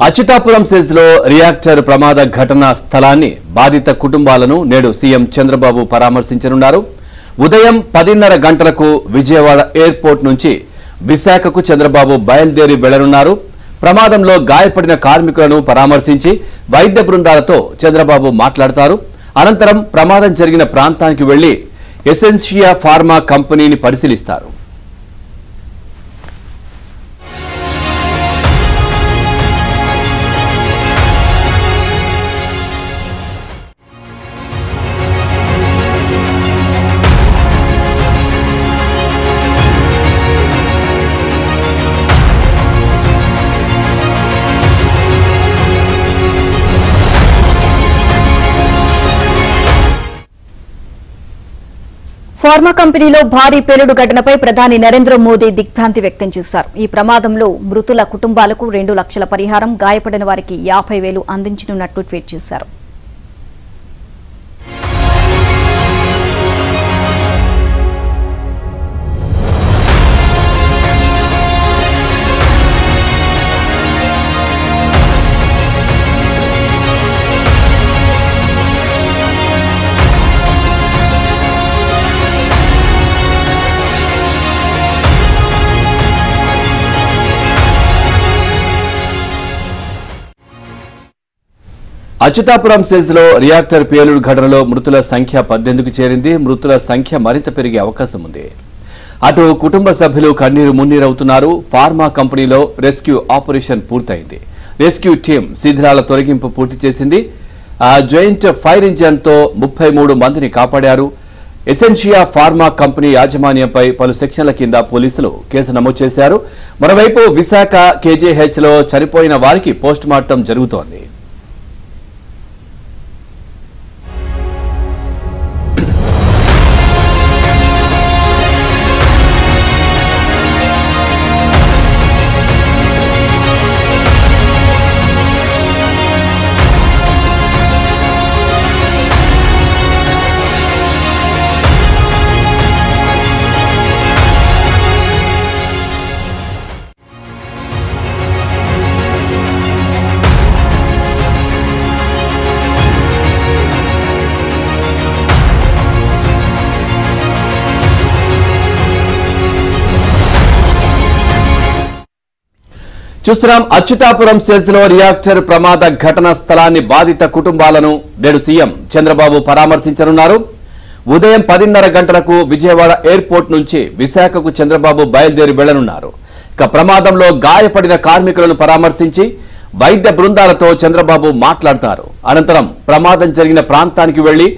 Atchutapuram సెజ్లో reactor ప్రమాద ఘటన స్థలాన్ని బాధిత కుటుంబాలను నేడు సీఎం చంద్రబాబు పరామర్శించనున్నారు. ఉదయం 10:30 గంటలకు విజయవాడ ఎయిర్పోర్ట్ నుంచి విశాఖకు చంద్రబాబు బయలుదేరి వెళ్లనున్నారు. ప్రమాదంలో గాయపడిన కార్మికులను పరామర్శించి వైద్య బృందాలతో చంద్రబాబు మాట్లాడతారు. అనంతరం ప్రమాదం జరిగిన ప్రాంతానికి వెళ్లి ఎసెన్షియా ఫార్మా కంపెనీని పరిశీలిస్తారు. ఫార్మా కంపెనీలో భారీ పేలుడు ఘటనపై ప్రధాని నరేంద్ర మోదీ దిగ్భ్రాంతి వ్యక్తం చేశారు. ఈ ప్రమాదంలో మృతుల కుటుంబాలకు 2 లక్షల పరిహారం, గాయపడిన వారికి 50,000 అందించనున్నట్లు ట్వీట్ చేశారు. అచ్యుతాపురం సెజ్లో రియాక్టర్ పేలుడు ఘటనలో మృతుల సంఖ్య 18కు చేరింది. మృతుల సంఖ్య మరింత పెరిగే అవకాశం ఉంది. అటు కుటుంబ సభ్యులు కన్నీరు మున్నీరవుతున్నారు. ఫార్మా కంపెనీలో రెస్క్యూ ఆపరేషన్ పూర్తయింది. రెస్క్యూ టీం శిథిలాల తొలగింపు పూర్తి చేసింది. జాయింట్ ఫైర్ ఇంజన్తో 33 మందిని కాపాడారు. ఎసెన్షియా ఫార్మా కంపెనీ యాజమాన్యంపై పలు సెక్షన్ల కింద పోలీసులు కేసు నమోదు చేశారు. మరోవైపు విశాఖ కేజీహెచ్లో చనిపోయిన వారికి పోస్టుమార్టం జరుగుతోంది. చూస్తున్నాం. అచ్యుతాపురం సెజ్లో రియాక్టర్ ప్రమాద ఘటన స్థలాన్ని బాధిత కుటుంబాలను నేడు సీఎం చంద్రబాబు పరామర్శించనున్నారు. ఉదయం 10:30 గంటలకు విజయవాడ ఎయిర్పోర్ట్ నుంచి విశాఖకు చంద్రబాబు బయలుదేరి వెళ్లనున్నారు. ఇక ప్రమాదంలో గాయపడిన కార్మికులను పరామర్శించి వైద్య బృందాలతో చంద్రబాబు మాట్లాడతారు. అనంతరం ప్రమాదం జరిగిన ప్రాంతానికి వెళ్లి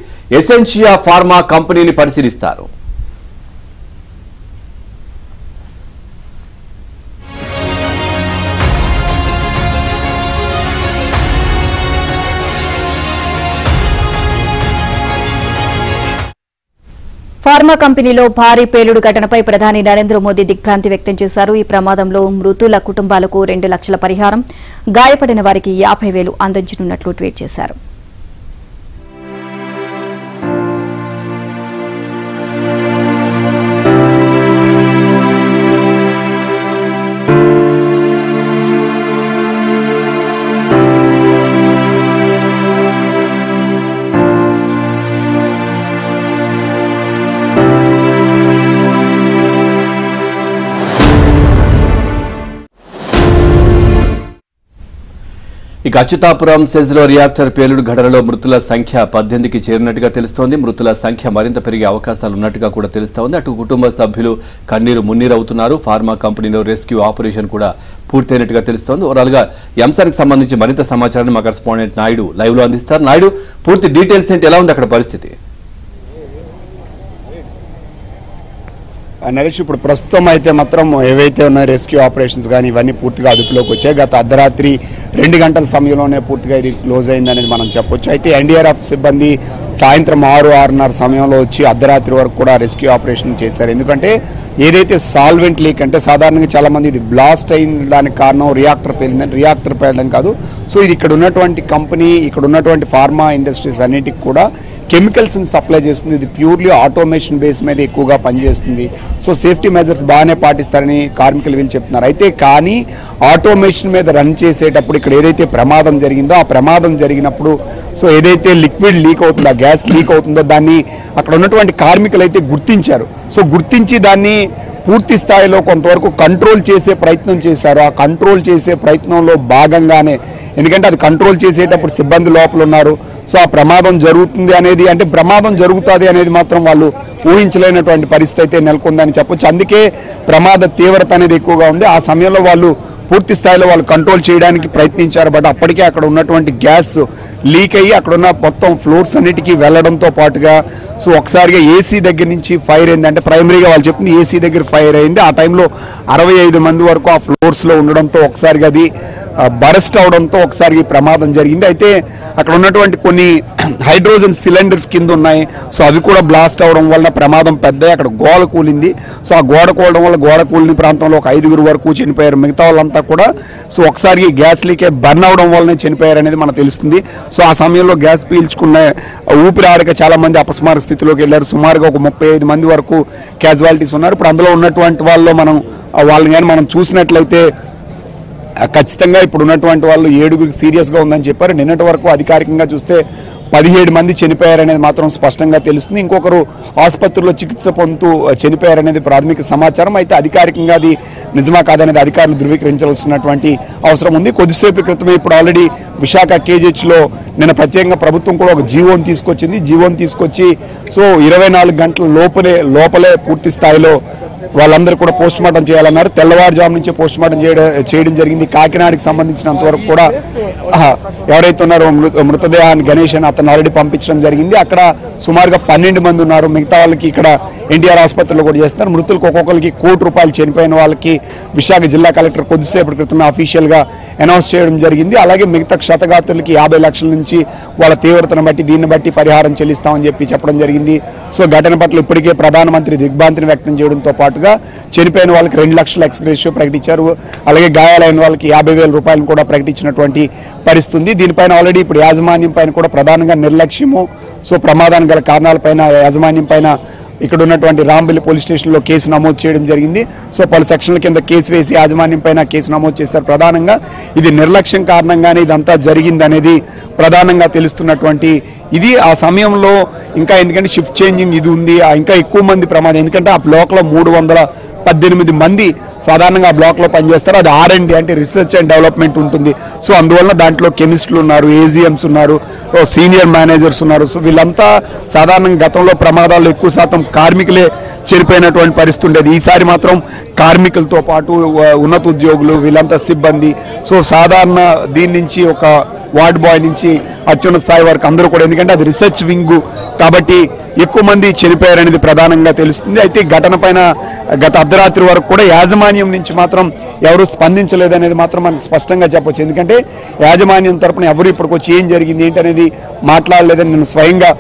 ఎసెన్షియా ఫార్మా కంపెనీని పరిశీలిస్తారు. ఫార్మా కంపెనీలో భారీ పేలుడు ఘటనపై ప్రధాని నరేంద్ర మోదీ దిగ్భ్రాంతి వ్యక్తం చేశారు. ఈ ప్రమాదంలో మృతుల కుటుంబాలకు 2 లక్షల పరిహారం, గాయపడిన వారికి 50,000 అందించనున్నట్లు ట్వీట్ చేశారు. ఇక అచ్యుతాపురం సెజ్లో రియాక్టర్ పేలుడు ఘటనలో మృతుల సంఖ్య 18కి చేరినట్టుగా తెలుస్తోంది. మృతుల సంఖ్య మరింత పెరిగే అవకాశాలు ఉన్నట్టుగా కూడా తెలుస్తోంది. అటు కుటుంబ సభ్యులు కన్నీరు మున్నీరవుతున్నారు. ఫార్మా కంపెనీలో రెస్క్యూ ఆపరేషన్ కూడా పూర్తయినట్టుగా తెలుస్తోంది. ఓవరాల్ గా ఈ అంశానికి సంబంధించి మరింత సమాచారాన్ని మా కరెస్పాండెంట్ నాయుడు లైవ్ లో అందిస్తారు. నాయుడు, పూర్తి డీటెయిల్స్ ఏంటి, ఎలా ఉంది అక్కడ పరిస్థితి? నరేష్, ఇప్పుడు ప్రస్తుతం అయితే మాత్రం ఏవైతే ఉన్నాయో రెస్క్యూ ఆపరేషన్స్ కానీ ఇవన్నీ పూర్తిగా అదుపులోకి వచ్చాయి. గత అర్ధరాత్రి 2 గంటల సమయంలోనే పూర్తిగా ఇది క్లోజ్ అయిందనేది మనం చెప్పొచ్చు. అయితే ఎన్డీఆర్ఎఫ్ సిబ్బంది సాయంత్రం 6-6:30 సమయంలో వచ్చి అర్ధరాత్రి వరకు కూడా రెస్క్యూ ఆపరేషన్ చేశారు. ఎందుకంటే ఏదైతే సాల్వెంట్ లీక్ అంటే సాధారణంగా చాలామంది ఇది బ్లాస్ట్ అయిన దానికి కారణం రియాక్టర్ పేలిందని, రియాక్టర్ పేలడం కాదు. సో ఇది ఇక్కడ ఉన్నటువంటి కంపెనీ, ఇక్కడ ఉన్నటువంటి ఫార్మా ఇండస్ట్రీస్ అన్నిటికి కూడా కెమికల్స్ని సప్లై చేస్తుంది. ఇది ప్యూర్లీ ఆటోమేషన్ బేస్ మీద ఎక్కువగా పనిచేస్తుంది. సో సేఫ్టీ మెజర్స్ బాగానే పాటిస్తారని కార్మికులు వీళ్ళు చెప్తున్నారు. అయితే కానీ ఆటోమేషన్ మీద రన్ చేసేటప్పుడు ఇక్కడ ఏదైతే ప్రమాదం జరిగిందో ఆ ప్రమాదం జరిగినప్పుడు సో ఏదైతే లిక్విడ్ లీక్ అవుతుందో, ఆ గ్యాస్ లీక్ అవుతుందో దాన్ని అక్కడ ఉన్నటువంటి కార్మికులు అయితే గుర్తించారు. సో గుర్తించి దాన్ని పూర్తి స్థాయిలో కొంతవరకు కంట్రోల్ చేసే ప్రయత్నం చేశారు. ఆ కంట్రోల్ చేసే ప్రయత్నంలో భాగంగానే, ఎందుకంటే అది కంట్రోల్ చేసేటప్పుడు సిబ్బంది లోపల ఉన్నారు. సో ఆ ప్రమాదం జరుగుతుంది అనేది, అంటే ప్రమాదం జరుగుతుంది అనేది మాత్రం వాళ్ళు ఊహించలేనటువంటి పరిస్థితి అయితే నెలకొందని చెప్పొచ్చు. అందుకే ప్రమాద తీవ్రత అనేది ఎక్కువగా ఉంది. ఆ సమయంలో వాళ్ళు పూర్తి స్థాయిలో వాళ్ళు కంట్రోల్ చేయడానికి ప్రయత్నించారు. బట్ అప్పటికే అక్కడ ఉన్నటువంటి గ్యాస్ లీక్ అయ్యి అక్కడ ఉన్న మొత్తం ఫ్లోర్స్ అన్నిటికీ వెళ్ళడంతో పాటుగా సో ఒకసారిగా ఏసీ దగ్గర నుంచి ఫైర్ అయింది. అంటే ప్రైమరీగా వాళ్ళు చెప్పింది ఏసీ దగ్గర ఫైర్ అయింది. ఆ టైంలో 65 మంది వరకు ఆ ఫ్లోర్స్లో ఉండడంతో ఒకసారిగా అది బరస్ట్ అవడంతో ఒకసారి ఈ ప్రమాదం జరిగింది. అయితే అక్కడ ఉన్నటువంటి కొన్ని హైడ్రోజన్ సిలిండర్స్ కింద ఉన్నాయి. సో అవి కూడా బ్లాస్ట్ అవడం వల్ల ప్రమాదం పెద్ద, అక్కడ గోడ కూలింది. సో ఆ గోడ కూలడం వల్ల గోడ కూలిన ప్రాంతంలో ఒక 5 వరకు చనిపోయారు. మిగతా వాళ్ళంతా కూడా సో ఒకసారి గ్యాస్ లీకే బర్న్ అవడం వల్లనే చనిపోయారు అనేది మనకు తెలుస్తుంది. సో ఆ సమయంలో గ్యాస్ పీల్చుకున్న ఊపిరాడక చాలా మంది అపస్మారక స్థితిలోకి వెళ్ళారు. సుమారుగా ఒక 35 మంది వరకు క్యాజువాలిటీస్ ఉన్నారు. ఇప్పుడు అందులో ఉన్నటువంటి వాళ్ళలో వాళ్ళని కానీ మనం చూసినట్లయితే ఖచ్చితంగా ఇప్పుడు ఉన్నటువంటి వాళ్ళు 7 సీరియస్గా ఉందని చెప్పారు. నిన్నటి వరకు అధికారికంగా చూస్తే 17 మంది చనిపోయారనేది మాత్రం స్పష్టంగా తెలుస్తుంది. ఇంకొకరు ఆసుపత్రిలో చికిత్స పొందుతూ చనిపోయారనేది ప్రాథమిక సమాచారం. అయితే అధికారికంగా అది నిజమా కాదనేది అధికారులు ధృవీకరించాల్సినటువంటి అవసరం ఉంది. కొద్దిసేపు క్రితమే ఇప్పుడు ఆల్రెడీ విశాఖ కేజీహెచ్లో నిన్న ప్రత్యేకంగా ప్రభుత్వం కూడా ఒక జీవోని తీసుకొచ్చింది. జీవోని తీసుకొచ్చి సో 24 గంటల లోపలే పూర్తి స్థాయిలో వాళ్ళందరూ కూడా పోస్ట్ మార్టం చేయాలన్నారు. తెల్లవారుజాము నుంచే పోస్ట్ మార్టం చేయడం జరిగింది. కాకినాడకి సంబంధించినంత వరకు కూడా ఎవరైతే ఉన్నారో మృతదేహాన్ని గణేష్ అని అతను ఆల్రెడీ పంపించడం జరిగింది. అక్కడ సుమారుగా 12 మంది ఉన్నారు. మిగతా వాళ్ళకి ఇక్కడ ఎన్టీఆర్ ఆసుపత్రిలో కూడా చేస్తున్నారు. మృతులకు ఒక్కొక్కరికి ₹1 కోటి చనిపోయిన వాళ్ళకి విశాఖ జిల్లా కలెక్టర్ కొద్దిసేపటి క్రితమే అఫీషియల్గా అనౌన్స్ చేయడం జరిగింది. అలాగే మిగతా క్షతగాత్రులకి 50 లక్షల నుంచి వాళ్ళ తీవ్రతను బట్టి దీన్ని బట్టి పరిహారం చెల్లిస్తామని చెప్పడం జరిగింది. సో ఘటన పట్ల ఇప్పటికే ప్రధానమంత్రి దిగ్భ్రాంతిని వ్యక్తం చేయడంతో పాటుగా చనిపోయిన వాళ్ళకి 2 లక్షల ఎక్స్గ్రేషియో ప్రకటించారు. అలాగే గాయాలైన వాళ్ళకి 50,000 కూడా ప్రకటించినటువంటి పరిస్థితి ఉంది. దీనిపైన ఆల్రెడీ ఇప్పుడు యాజమాన్యం పైన కూడా ప్రధానంగా నిర్లక్ష్యము, సో ప్రమాదానికి గల కారణాలపైన యాజమాన్యం పైన ఇక్కడ ఉన్నటువంటి రాంబిల్లి పోలీస్ స్టేషన్లో కేసు నమోదు చేయడం జరిగింది. సో పలు సెక్షన్ల కింద కేసు వేసి యాజమాన్యం పైన కేసు నమోదు చేస్తారు. ప్రధానంగా ఇది నిర్లక్ష్యం కారణంగానే ఇదంతా జరిగింది అనేది ప్రధానంగా తెలుస్తున్నటువంటి ఇది. ఆ సమయంలో ఇంకా ఎందుకంటే షిఫ్ట్ చేంజింగ్ ఇది ఉంది, ఇంకా ఎక్కువ మంది ప్రమాదం. ఎందుకంటే ఆ బ్లాక్లో 318 మంది సాధారణంగా ఆ బ్లాక్లో పనిచేస్తారు. అది R&D అంటే రీసెర్చ్ అండ్ డెవలప్మెంట్ ఉంటుంది. సో అందువల్ల దాంట్లో కెమిస్టులు ఉన్నారు, ఏజిఎంస్ ఉన్నారు, సీనియర్ మేనేజర్స్ ఉన్నారు. సో వీళ్ళంతా సాధారణంగా గతంలో ప్రమాదాల్లో ఎక్కువ శాతం కార్మికులే చనిపోయినటువంటి పరిస్థితి ఉండేది. ఈసారి మాత్రం కార్మికులతో పాటు ఉన్నత ఉద్యోగులు వీళ్ళంతా సిబ్బంది, సో సాధారణ దీని నుంచి ఒక వార్డ్ బాయ్ నుంచి అత్యున్నత స్థాయి వరకు అందరూ కూడా, ఎందుకంటే అది రీసెర్చ్ వింగ్ కాబట్టి ఎక్కువ మంది చనిపోయారనేది ప్రధానంగా తెలుస్తుంది. అయితే ఘటన పైన గత అర్ధరాత్రి వరకు కూడా యాజమాన్యం నుంచి మాత్రం ఎవరు స్పందించలేదనేది మాత్రం మనకు స్పష్టంగా చెప్పొచ్చు. ఎందుకంటే యాజమాన్యం తరపున ఎవరు ఇప్పటికొచ్చి ఏం జరిగింది ఏంటి అనేది మాట్లాడలేదని నేను స్వయంగా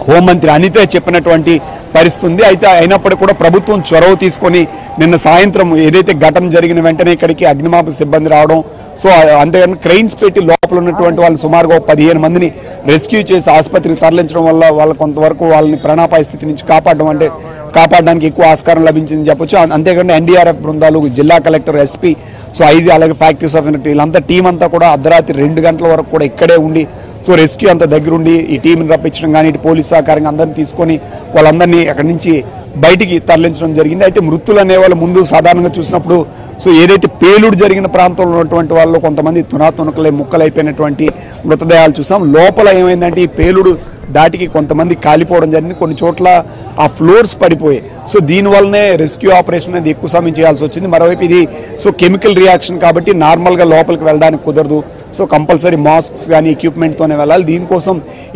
హోంమంత్రి అనిత చెప్పినటువంటి పరిస్థితి ఉంది. అయితే అయినప్పటికీ కూడా ప్రభుత్వం చొరవ తీసుకొని నిన్న సాయంత్రం ఏదైతే ఘటన జరిగిన వెంటనే ఇక్కడికి అగ్నిమాపక సిబ్బంది రావడం, సో అంతేగాని క్రెయిన్స్ పెట్టి లోపల ఉన్నటువంటి వాళ్ళు సుమారుగా 15 మందిని రెస్క్యూ చేసి ఆసుపత్రికి తరలించడం వల్ల వాళ్ళు కొంతవరకు వాళ్ళని ప్రాణాపాయ స్థితి నుంచి కాపాడడానికి ఎక్కువ ఆస్కారం లభించిందని చెప్పొచ్చు. అంతేకాకుండా NDRF బృందాలు, జిల్లా కలెక్టర్, SP, సో ఐజీ, అలాగే ఫ్యాక్టరీస్ ఆఫ్ యూనిటీ వీళ్ళంతా టీం అంతా కూడా అర్ధరాత్రి 2 గంటల వరకు కూడా ఇక్కడే ఉండి సో రెస్క్యూ అంతా దగ్గరుండి ఈ టీంని రప్పించడం కానీ ఇటు పోలీస్ సహకారంగా అందరినీ తీసుకొని వాళ్ళందరినీ అక్కడి నుంచి బయటికి తరలించడం జరిగింది. అయితే మృతులు అనేవాళ్ళు ముందు సాధారణంగా చూసినప్పుడు సో ఏదైతే పేలుడు జరిగిన ప్రాంతంలో ఉన్నటువంటి వాళ్ళు కొంతమంది ముక్కలైపోయినటువంటి మృతదేహాలు చూసాం. లోపల ఏమైందంటే ఈ పేలుడు దాటికి కొంతమంది కాలిపోవడం జరిగింది. కొన్ని చోట్ల ఆ ఫ్లోర్స్ పడిపోయాయి. సో దీనివల్లనే రెస్క్యూ ఆపరేషన్ అనేది ఎక్కువ సమయం చేయాల్సి వచ్చింది. మరోవైపు ఇది సో కెమికల్ రియాక్షన్ కాబట్టి నార్మల్గా లోపలికి వెళ్ళడానికి కుదరదు. సో కంపల్సరీ మాస్క్స్ కానీ ఎక్విప్మెంట్తోనే వెళ్ళాలి. దీనికోసం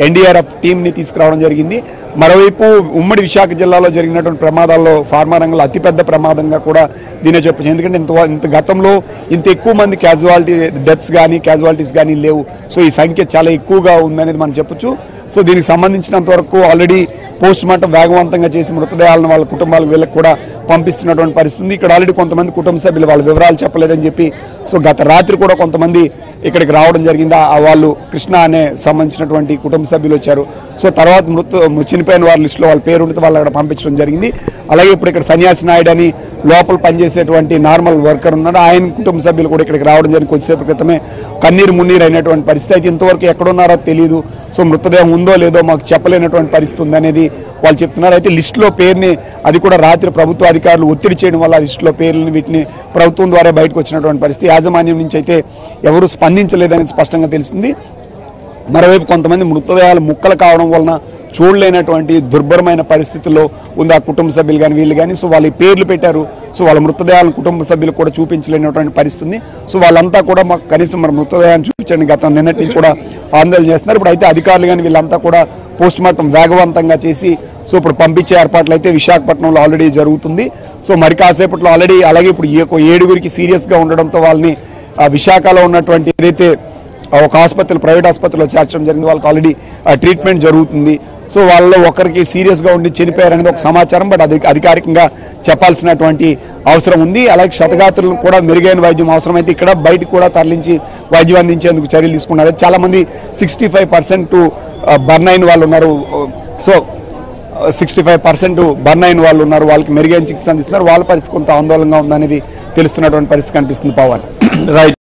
NDRF టీంని తీసుకురావడం జరిగింది. మరోవైపు ఉమ్మడి విశాఖ జిల్లాలో జరిగినటువంటి ప్రమాదాల్లో ఫార్మా రంగంలో అతిపెద్ద ప్రమాదంగా కూడా దీనే చెప్పచ్చు. ఎందుకంటే ఇంత గతంలో ఇంత ఎక్కువ మంది క్యాజువాలిటీస్ కానీ లేవు. సో ఈ సంఖ్య చాలా ఎక్కువగా ఉందనేది మనం చెప్పొచ్చు. సో దీనికి సంబంధించినంత వరకు ఆల్రెడీ పోస్ట్ మార్టం వేగవంతంగా చేసి మృతదేహాలను వాళ్ళ కుటుంబాలకు వీళ్ళకి కూడా పంపిస్తున్నటువంటి పరిస్థితి. ఇక్కడ ఆల్రెడీ కొంతమంది కుటుంబ సభ్యులు వాళ్ళ వివరాలు చెప్పలేదని చెప్పి సో గత రాత్రి కూడా కొంతమంది ఇక్కడికి రావడం జరిగింది. వాళ్ళు కృష్ణ అనే సంబంధించినటువంటి కుటుంబ సభ్యులు వచ్చారు. సో తర్వాత చనిపోయిన వారి లిస్టులో వాళ్ళ పేరు ఉంటే వాళ్ళు అక్కడ పంపించడం జరిగింది. అలాగే ఇప్పుడు ఇక్కడ సన్యాసి నాయుడు అని లోపల పనిచేసేటువంటి నార్మల్ వర్కర్ ఉన్నాడు, ఆయన కుటుంబ సభ్యులు కూడా ఇక్కడికి రావడం జరిగింది. కొద్దిసేపు క్రితమే కన్నీరు మున్నీరు అయినటువంటి పరిస్థితి. అయితే ఇంతవరకు ఎక్కడున్నారో తెలియదు. సో మృతదేహం ఉందో లేదో మాకు చెప్పలేనటువంటి పరిస్థితి ఉంది అనేది వాళ్ళు చెప్తున్నారు. అయితే లిస్టులో పేరుని అది కూడా రాత్రి ప్రభుత్వ అధికారులు ఒత్తిడి చేయడం వల్ల లిస్టులో పేర్లను వీటిని ప్రభుత్వం ద్వారా బయటకు వచ్చినటువంటి పరిస్థితి. యాజమాన్యం నుంచి అయితే ఎవరు స్పందించలేదని స్పష్టంగా తెలుస్తుంది. మరోవైపు కొంతమంది మృతదేహాలు ముక్కలు కావడం వలన చూడలేనటువంటి దుర్భరమైన పరిస్థితుల్లో ఉంది ఆ కుటుంబ సభ్యులు కానీ వీళ్ళు కానీ. సో వాళ్ళ పేర్లు పెట్టారు. సో వాళ్ళ మృతదేహాలను కుటుంబ సభ్యులు కూడా చూపించలేనటువంటి పరిస్థితి ఉంది. సో వాళ్ళంతా కూడా మాకు కనీసం మన మృతదేహాన్ని చూపించండి గతం నిన్నటి నుంచి కూడా ఆందోళన చేస్తున్నారు. ఇప్పుడు అయితే అధికారులు కానీ వీళ్ళంతా కూడా పోస్ట్ మార్టం వేగవంతంగా చేసి సో ఇప్పుడు పంపించే ఏర్పాట్లు అయితే విశాఖపట్నంలో ఆల్రెడీ జరుగుతుంది. సో మరి కాసేపట్లో ఆల్రెడీ అలాగే ఇప్పుడు 7గురికి సీరియస్గా ఉండడంతో వాళ్ళని విశాఖలో ఉన్నటువంటి ఏదైతే ఒక ఆసుపత్రిలో ప్రైవేట్ ఆసుపత్రిలో చేర్చడం జరిగింది. వాళ్ళకి ఆల్రెడీ ట్రీట్మెంట్ జరుగుతుంది. సో వాళ్ళలో ఒకరికి సీరియస్గా ఉండి చనిపోయారనేది ఒక సమాచారం. బట్ అది అధికారికంగా చెప్పాల్సినటువంటి అవసరం ఉంది. అలాగే క్షతగాత్రులను కూడా మెరుగైన వైద్యం అవసరమైతే ఇక్కడ బయటకు కూడా తరలించి వైద్యం అందించేందుకు చర్యలు తీసుకున్నారు. చాలామంది 65% బర్న్ అయిన వాళ్ళు ఉన్నారు. సో 65% బర్న్ అయిన వాళ్ళు ఉన్నారు. వాళ్ళకి మెరుగైన చికిత్స అందిస్తున్నారు. వాళ్ళ పరిస్థితి కొంత ఆందోళనగా ఉందనేది తెలుస్తున్నటువంటి పరిస్థితి కనిపిస్తుంది. పవన్ రైట్.